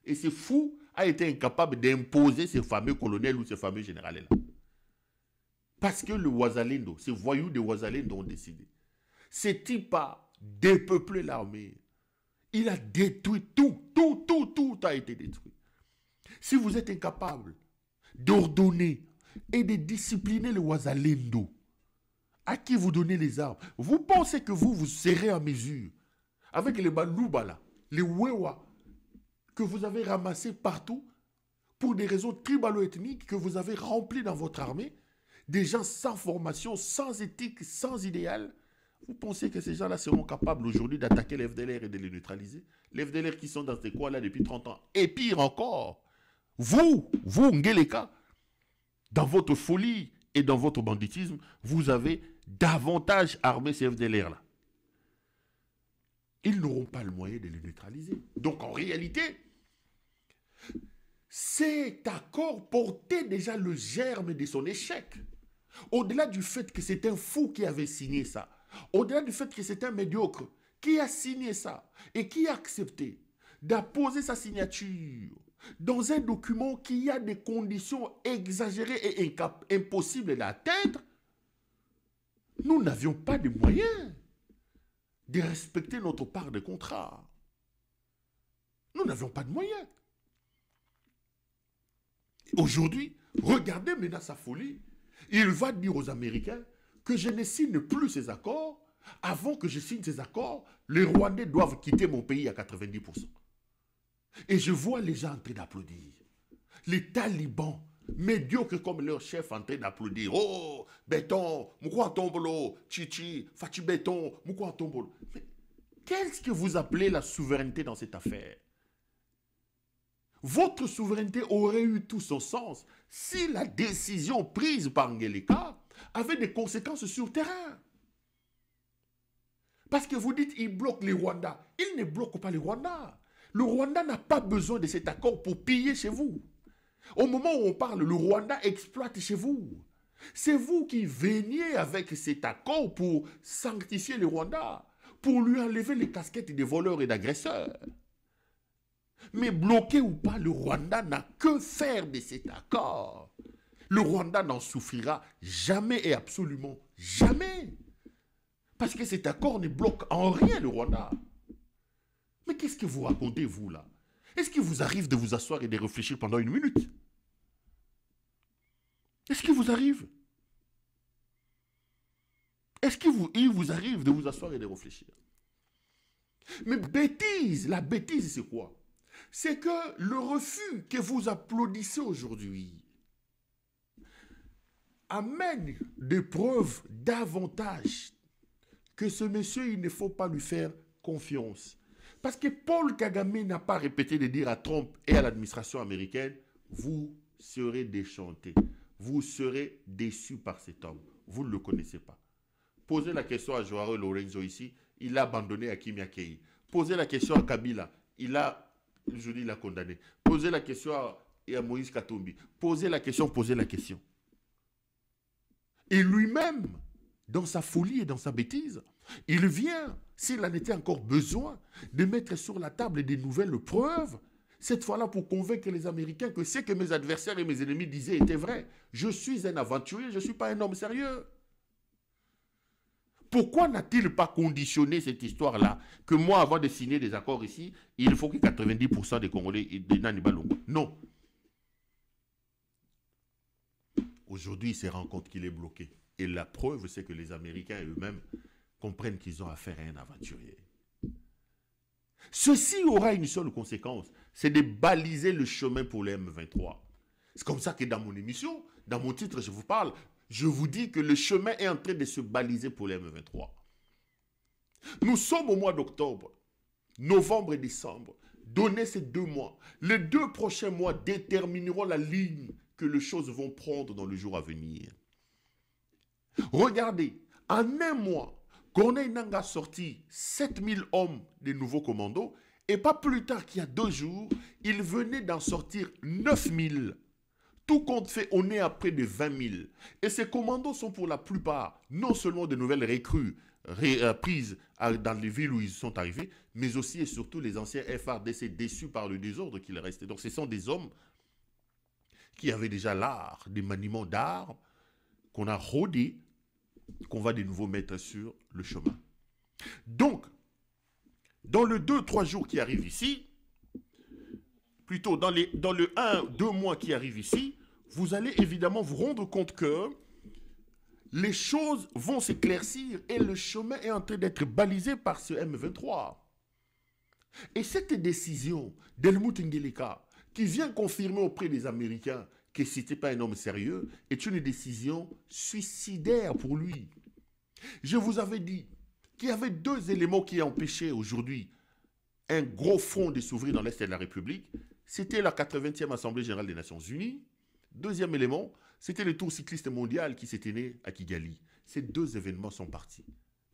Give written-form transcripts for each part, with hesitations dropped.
Et ce fou a été incapable d'imposer ces fameux colonels ou ces fameux généraux-là. Parce que le Ouazalendo, ces voyous de Ouazalendo ont décidé. Ce type a dépeuplé l'armée. Il a détruit tout a été détruit. Si vous êtes incapable d'ordonner et de discipliner le Ouazalendo, à qui vous donnez les armes, vous pensez que vous serez en mesure, avec les Balouba, les Wewa, que vous avez ramassés partout, pour des raisons tribalo-ethniques que vous avez remplis dans votre armée, des gens sans formation, sans éthique, sans idéal, vous pensez que ces gens-là seront capables aujourd'hui d'attaquer les FDLR et de les neutraliser? Les FDLR qui sont dans ces coins-là depuis 30 ans. Et pire encore, vous, Ngeleka, dans votre folie et dans votre banditisme, vous avez davantage armé ces FDLR-là. Ils n'auront pas le moyen de les neutraliser. Donc en réalité, cet accord portait déjà le germe de son échec. Au-delà du fait que c'est un fou qui avait signé ça, au-delà du fait que c'est un médiocre qui a signé ça et qui a accepté d'apposer sa signature dans un document qui a des conditions exagérées et impossibles d'atteindre, nous n'avions pas de moyens de respecter notre part de contrat. Nous n'avions pas de moyens. Aujourd'hui, regardez maintenant sa folie. Il va dire aux Américains que je ne signe plus ces accords. Avant que je signe ces accords, les Rwandais doivent quitter mon pays à 90%. Et je vois les gens en train d'applaudir. Les talibans, médiocres comme leur chef, en train d'applaudir. Oh, béton, Moukouan Tombolo, Chichi, Fachi Béton, Moukouan Tombolo. Mais qu'est-ce que vous appelez la souveraineté dans cette affaire? Votre souveraineté aurait eu tout son sens si la décision prise par Ngeleka avait des conséquences sur le terrain. Parce que vous dites qu'il bloque les Rwandais. Il ne bloque pas les Rwandais. Le Rwanda n'a pas besoin de cet accord pour piller chez vous. Au moment où on parle, le Rwanda exploite chez vous. C'est vous qui veniez avec cet accord pour sanctifier le Rwanda, pour lui enlever les casquettes des voleurs et d'agresseurs. Mais bloqué ou pas, le Rwanda n'a que faire de cet accord. Le Rwanda n'en souffrira jamais et absolument jamais. Parce que cet accord ne bloque en rien le Rwanda. Mais qu'est-ce que vous racontez, vous, là? Est-ce qu'il vous arrive de vous asseoir et de réfléchir pendant une minute? Est-ce qu'il vous arrive? Est-ce qu'il vous arrive de vous asseoir et de réfléchir? Mais bêtise, la bêtise, c'est quoi? C'est que le refus que vous applaudissez aujourd'hui amène des preuves davantage que ce monsieur, il ne faut pas lui faire confiance. Parce que Paul Kagame n'a pas répété de dire à Trump et à l'administration américaine, vous serez déchantés, vous serez déçus par cet homme. Vous ne le connaissez pas. Posez la question à Joao Lorenzo ici, il a abandonné Hakim Akei. Posez la question à Kabila, il l'a condamné. Posez la question à Moïse Katumbi. Posez la question. Et lui-même, dans sa folie et dans sa bêtise, il vient, s'il en était encore besoin, de mettre sur la table des nouvelles preuves, cette fois-là pour convaincre les Américains que ce que mes adversaires et mes ennemis disaient était vrai. Je suis un aventurier, je ne suis pas un homme sérieux. Pourquoi n'a-t-il pas conditionné cette histoire-là que moi, avant de signer des accords ici, il faut que 90% des Congolais de Nani Balongo? Non. Aujourd'hui, il se rend compte qu'il est bloqué. Et la preuve, c'est que les Américains eux-mêmes comprennent qu'ils ont affaire à un aventurier. Ceci aura une seule conséquence, c'est de baliser le chemin pour les M23. C'est comme ça que dans mon émission, dans mon titre, je vous parle, je vous dis que le chemin est en train de se baliser pour les M23. Nous sommes au mois d'octobre, novembre et décembre. Donnez ces 2 mois. Les 2 prochains mois détermineront la ligne que les choses vont prendre dans le jour à venir. Regardez, en un mois, Corneille Nangaa a sorti 7000 hommes des nouveaux commandos et pas plus tard qu'il y a 2 jours, il venait d'en sortir 9000. Tout compte fait, on est à près de 20 000. Et ces commandos sont pour la plupart non seulement de nouvelles recrues, prises dans les villes où ils sont arrivés, mais aussi et surtout les anciens FARDC déçus par le désordre qu'il restait. Donc ce sont des hommes qui avaient déjà l'art des maniements d'armes, qu'on a rodé, qu'on va de nouveau mettre sur le chemin. Donc, dans le 2-3 jours qui arrivent ici, plutôt dans le 1-2 mois qui arrivent ici, vous allez évidemment vous rendre compte que les choses vont s'éclaircir et le chemin est en train d'être balisé par ce M23. Et cette décision d'Helmut Ngeleka, qui vient confirmer auprès des Américains que ce n'était pas un homme sérieux, est une décision suicidaire pour lui. Je vous avais dit qu'il y avait 2 éléments qui empêchaient aujourd'hui un gros front de s'ouvrir dans l'Est de la République. C'était la 80e Assemblée Générale des Nations Unies. Deuxième élément, c'était le Tour cycliste mondial qui s'est tenu à Kigali. Ces 2 événements sont partis,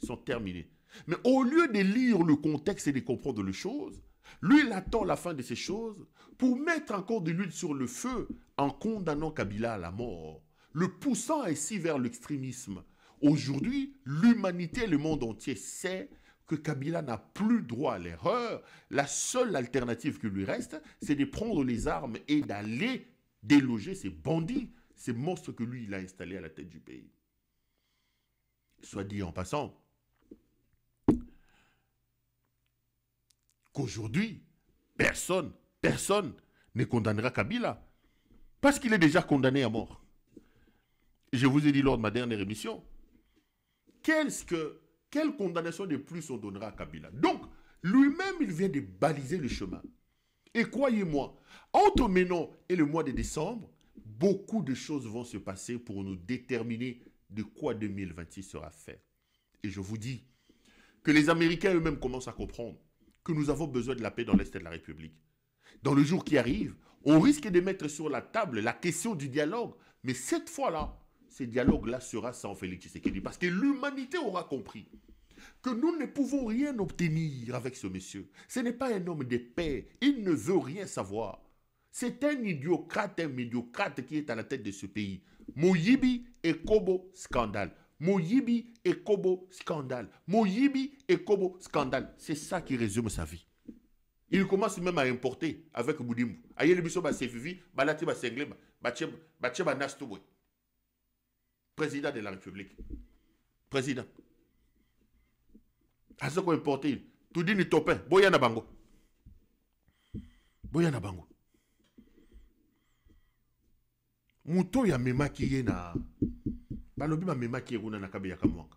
sont terminés. Mais au lieu de lire le contexte et de comprendre les choses, lui, il attend la fin de ces choses pour mettre encore de l'huile sur le feu en condamnant Kabila à la mort, le poussant ainsi vers l'extrémisme. Aujourd'hui, l'humanité et le monde entier sait que Kabila n'a plus droit à l'erreur. La seule alternative qui lui reste, c'est de prendre les armes et d'aller déloger ces bandits, ces monstres que lui, il a installés à la tête du pays. Soit dit en passant, qu'aujourd'hui, personne ne condamnera Kabila, parce qu'il est déjà condamné à mort. Je vous ai dit lors de ma dernière émission, quelle condamnation de plus on donnera à Kabila? Donc, lui-même, il vient de baliser le chemin. Et croyez-moi, entre maintenant et le mois de décembre, beaucoup de choses vont se passer pour nous déterminer de quoi 2026 sera fait. Et je vous dis que les Américains eux-mêmes commencent à comprendre que nous avons besoin de la paix dans l'Est de la République. Dans le jour qui arrive, on risque de mettre sur la table la question du dialogue. Mais cette fois-là, ce dialogue-là sera sans Félix Tshisekedi. Parce que l'humanité aura compris que nous ne pouvons rien obtenir avec ce monsieur. Ce n'est pas un homme de paix. Il ne veut rien savoir. C'est un médiocrate qui est à la tête de ce pays. Moyibi et Kobo, scandale. Moyibi et Kobo, scandale. Moyibi et Kobo, scandale. C'est ça qui résume sa vie. Il commence même à importer avec Boudimou. Aïe le biso ba sefifi, balati ba sengle, ba nastouboué. Président de la République. Président. À ce qu'on importe, tout dit ni topin, boyana bango. Boyana bango. Muto ya mema ki na balobi ma mema ki na kabe ya kamwanga.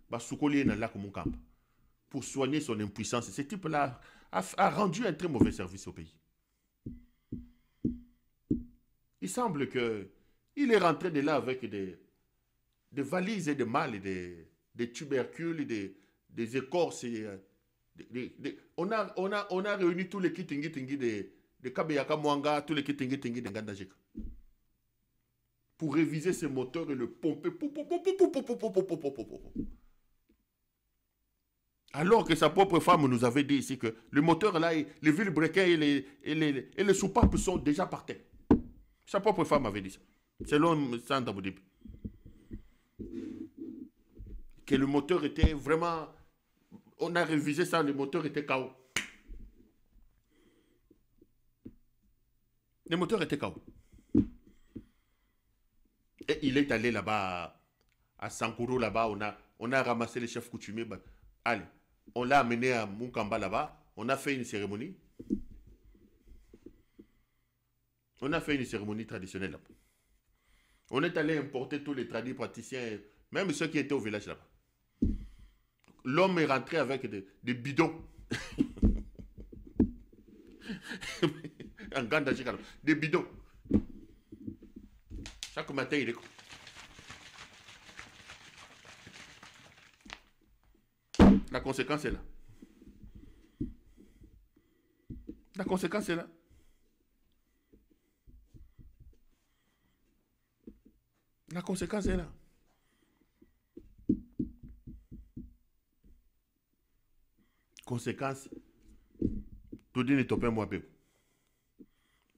Ba sukoli na la kumukamba. Pour soigner son impuissance, ce type-là a rendu un très mauvais service au pays. Il semble qu'il est rentré de là avec des valises et des malles, et des tubercules, des écorces. On a réuni tous les kitingi de Kabeyaka Mwanga, tous les kitingi de Ngandajika. Pour réviser ses moteurs et le pomper. Alors que sa propre femme nous avait dit ici que le moteur là, les vilebrequins et les soupapes sont déjà par terre. Sa propre femme avait dit ça. Selon Sandra Boudib. Que le moteur était vraiment... On a révisé ça, le moteur était KO. Le moteur était KO. Et il est allé là-bas, à Sankoro, là-bas, on a ramassé les chefs coutumiers. Allez, on l'a amené à Munkamba là-bas, on a fait une cérémonie. On a fait une cérémonie traditionnelle là-bas. On est allé importer tous les tradis praticiens, même ceux qui étaient au village là-bas. L'homme est rentré avec des bidons. En grande des bidons. Chaque matin, il est... La conséquence est là. La conséquence est là. La conséquence est là. Conséquence, tout dit n'est pas moi. Il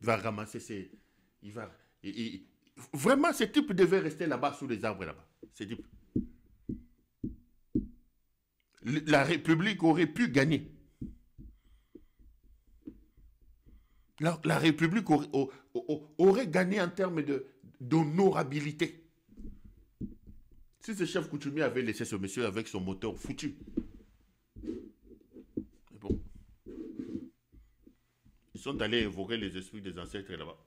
va ramasser ses... Vraiment, ce type devait rester là-bas sous les arbres là-bas. Ce type. la République aurait pu gagner. La République aurait gagné en termes d'honorabilité. Si ce chef coutumier avait laissé ce monsieur avec son moteur foutu. Mais bon. Ils sont allés évoquer les esprits des ancêtres là-bas.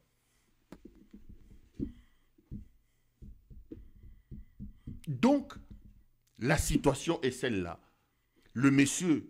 Donc, la situation est celle-là. Le monsieur